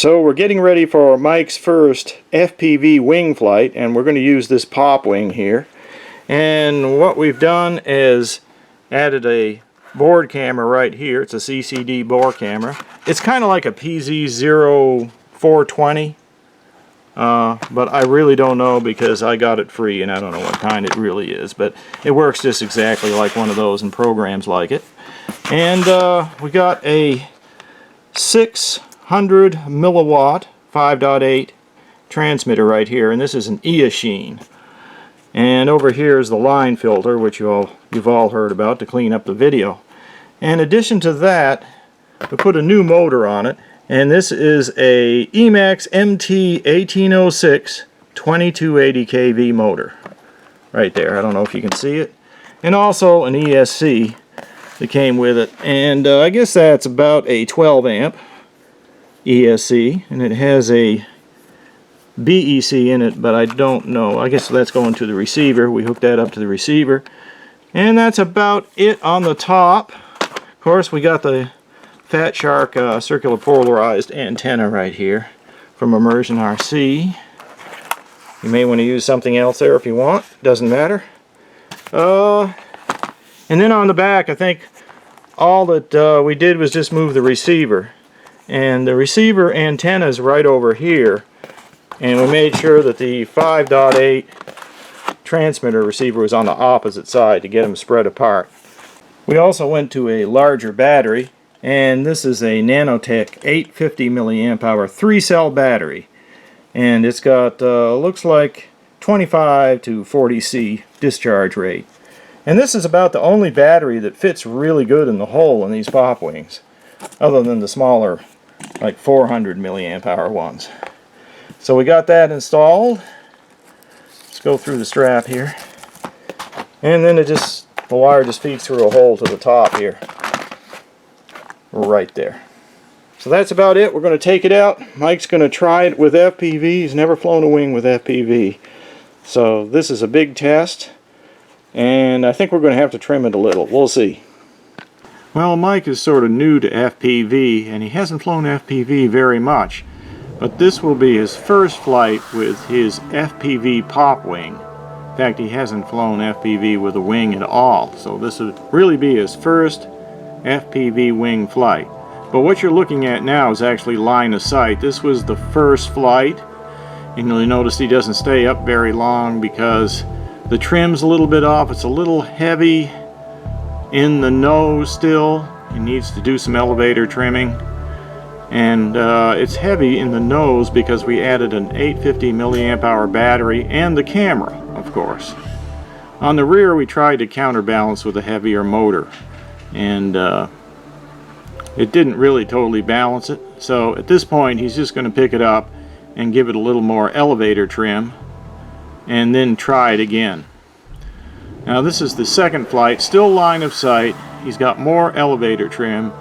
So we're getting ready for Mike's first FPV wing flight, and we're going to use this PopWing here. And what we've done is added a board camera right here. It's a CCD board camera. It's kind of like a PZ0420, but I really don't know because I got it free and I don't know what kind it really is, but it works just exactly like one of those and programs like it. And we got a 600 milliwatt 5.8 transmitter right here, and this is an ration. And over here is the line filter, which you've all heard about, to clean up the video. In addition to that, we put a new motor on it, and this is a Emax MT1806 2280 kV motor right there. I don't know if you can see it. And also an ESC that came with it, and I guess that's about a 12 amp ESC, and it has a BEC in it, but I don't know. I guess that's going to the receiver. We hooked that up to the receiver, and that's about it on the top. Of course, we got the Fat Shark circular polarized antenna right here from Immersion RC. You may want to use something else there if you want. Doesn't matter. And then on the back, I think all that we did was just move the receiver, and the receiver antenna is right over here. And we made sure that the 5.8 transmitter receiver was on the opposite side to get them spread apart. We also went to a larger battery, and this is a Nanotech 850 milliamp hour 3-cell battery. And it's got, looks like 25 to 40 C discharge rate. And this is about the only battery that fits really good in the hole in these PopWings, other than the smaller, like 400 milliamp hour ones. So we got that installed. Let's go through the strap here. And then the wire just feeds through a hole to the top here. Right there. So that's about it. We're going to take it out. Mike's going to try it with FPV. He's never flown a wing with FPV. So this is a big test. And I think we're going to have to trim it a little. We'll see. Well, Mike is sort of new to FPV, and he hasn't flown FPV very much. But this will be his first flight with his FPV PopWing. In fact, he hasn't flown FPV with a wing at all. So this would really be his first FPV wing flight. But what you're looking at now is actually line of sight. This was the first flight. And you'll notice he doesn't stay up very long because the trim's a little bit off. It's a little heavy in the nose still. He needs to do some elevator trimming. And it's heavy in the nose because we added an 850 milliamp hour battery and the camera, of course. On the rear, we tried to counterbalance with a heavier motor, and it didn't really totally balance it. So at this point, he's just going to pick it up and give it a little more elevator trim and then try it again. Now this is the second flight, still line of sight. He's got more elevator trim,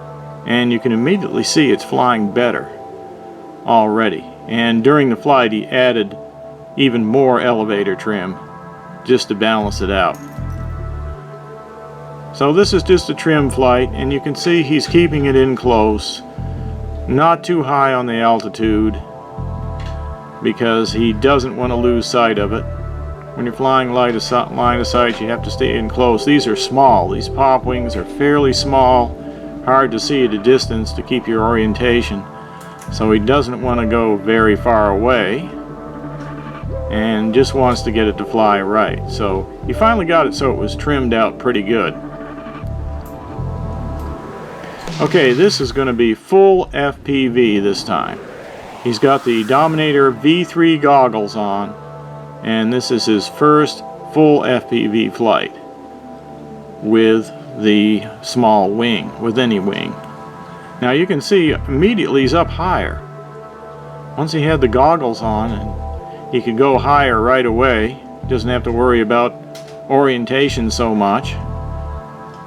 and you can immediately see it's flying better already. And during the flight he added even more elevator trim just to balance it out. So this is just a trim flight, and you can see he's keeping it in close, not too high on the altitude, because he doesn't want to lose sight of it. When you're flying line of sight, you have to stay in close. These are small. These PopWings are fairly small, hard to see at a distance to keep your orientation. So he doesn't want to go very far away and just wants to get it to fly right. So he finally got it so it was trimmed out pretty good. Okay, this is going to be full FPV this time. He's got the Dominator V3 goggles on, and this is his first full FPV flight with the small wing, with any wing. Now you can see immediately he's up higher. Once he had the goggles on, and he could go higher right away. Doesn't have to worry about orientation so much.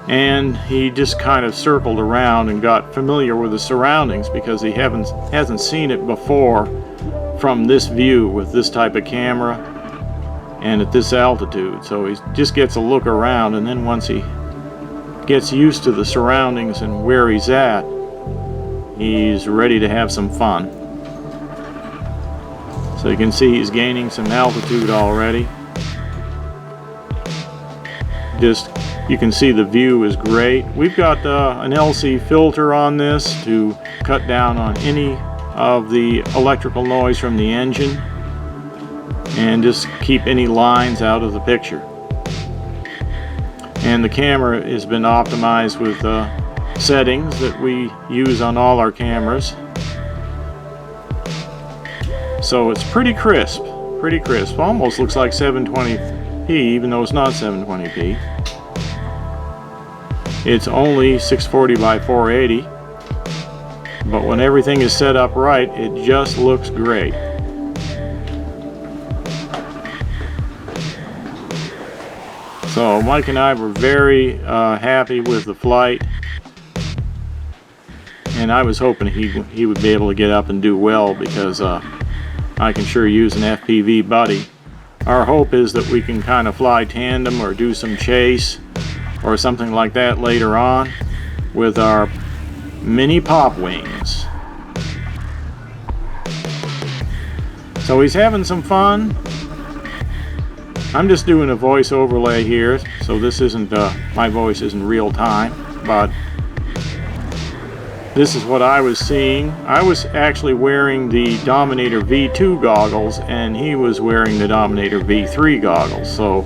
And he just kind of circled around and got familiar with the surroundings because he hasn't seen it before from this view with this type of camera and at this altitude. So he just gets a look around, and then once he gets used to the surroundings and where he's at, he's ready to have some fun. So you can see he's gaining some altitude already. You can see the view is great. We've got an LC filter on this to cut down on any of the electrical noise from the engine and just keep any lines out of the picture. And the camera has been optimized with settings that we use on all our cameras. So it's pretty crisp, almost looks like 720p even though it's not 720p. It's only 640 by 480, but when everything is set up right, it just looks great. So Mike and I were very happy with the flight, and I was hoping he would be able to get up and do well, because I can sure use an FPV buddy. Our hope is that we can kind of fly tandem or do some chase or something like that later on with our mini PopWings. So he's having some fun. I'm just doing a voice overlay here, so this isn't my voice isn't real time, but this is what I was seeing. I was actually wearing the Dominator V2 goggles and he was wearing the Dominator V3 goggles, so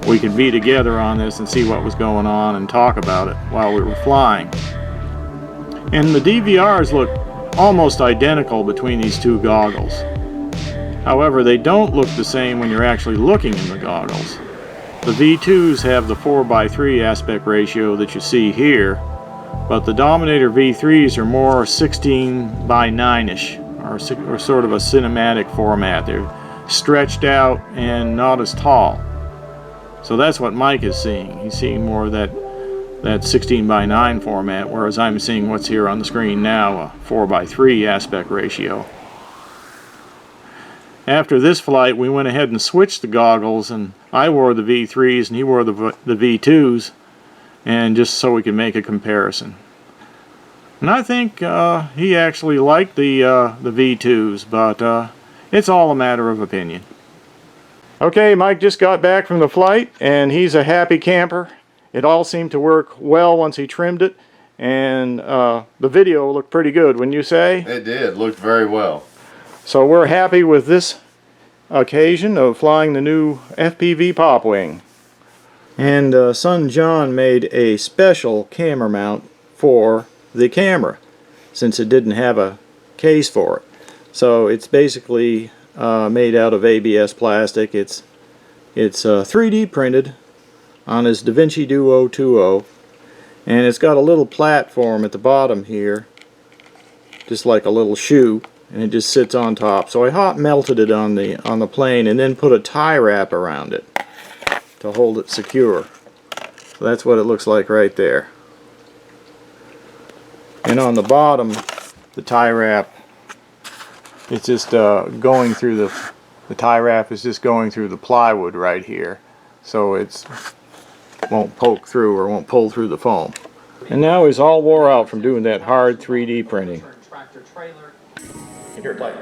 we could be together on this and see what was going on and talk about it while we were flying. And the DVRs look almost identical between these two goggles. However, they don't look the same when you're actually looking in the goggles. The V2s have the 4:3 aspect ratio that you see here, but the Dominator V3s are more 16:9-ish, or sort of a cinematic format. They're stretched out and not as tall. So that's what Mike is seeing. He's seeing more of that 16:9 format, whereas I'm seeing what's here on the screen now, a 4:3 aspect ratio. After this flight, we went ahead and switched the goggles, and I wore the V3s and he wore the V2s, and just so we could make a comparison. And I think he actually liked the V2s, but it's all a matter of opinion. Okay, Mike just got back from the flight and he's a happy camper. It all seemed to work well once he trimmed it, and the video looked pretty good, wouldn't you say? It did, looked very well. So we're happy with this occasion of flying the new FPV PopWing. And son John made a special camera mount for the camera, since it didn't have a case for it. So it's basically made out of ABS plastic. It's 3D printed on his DaVinci Duo 2.0, and it's got a little platform at the bottom here, just like a little shoe, and it just sits on top. So I hot melted it on the plane and then put a tie wrap around it to hold it secure. So that's what it looks like right there. And on the bottom, the tie wrap, it's just going through the tie wrap is just going through the plywood right here, so it won't poke through or won't pull through the foam. And now he's all wore out from doing that hard 3D printing. Here, play.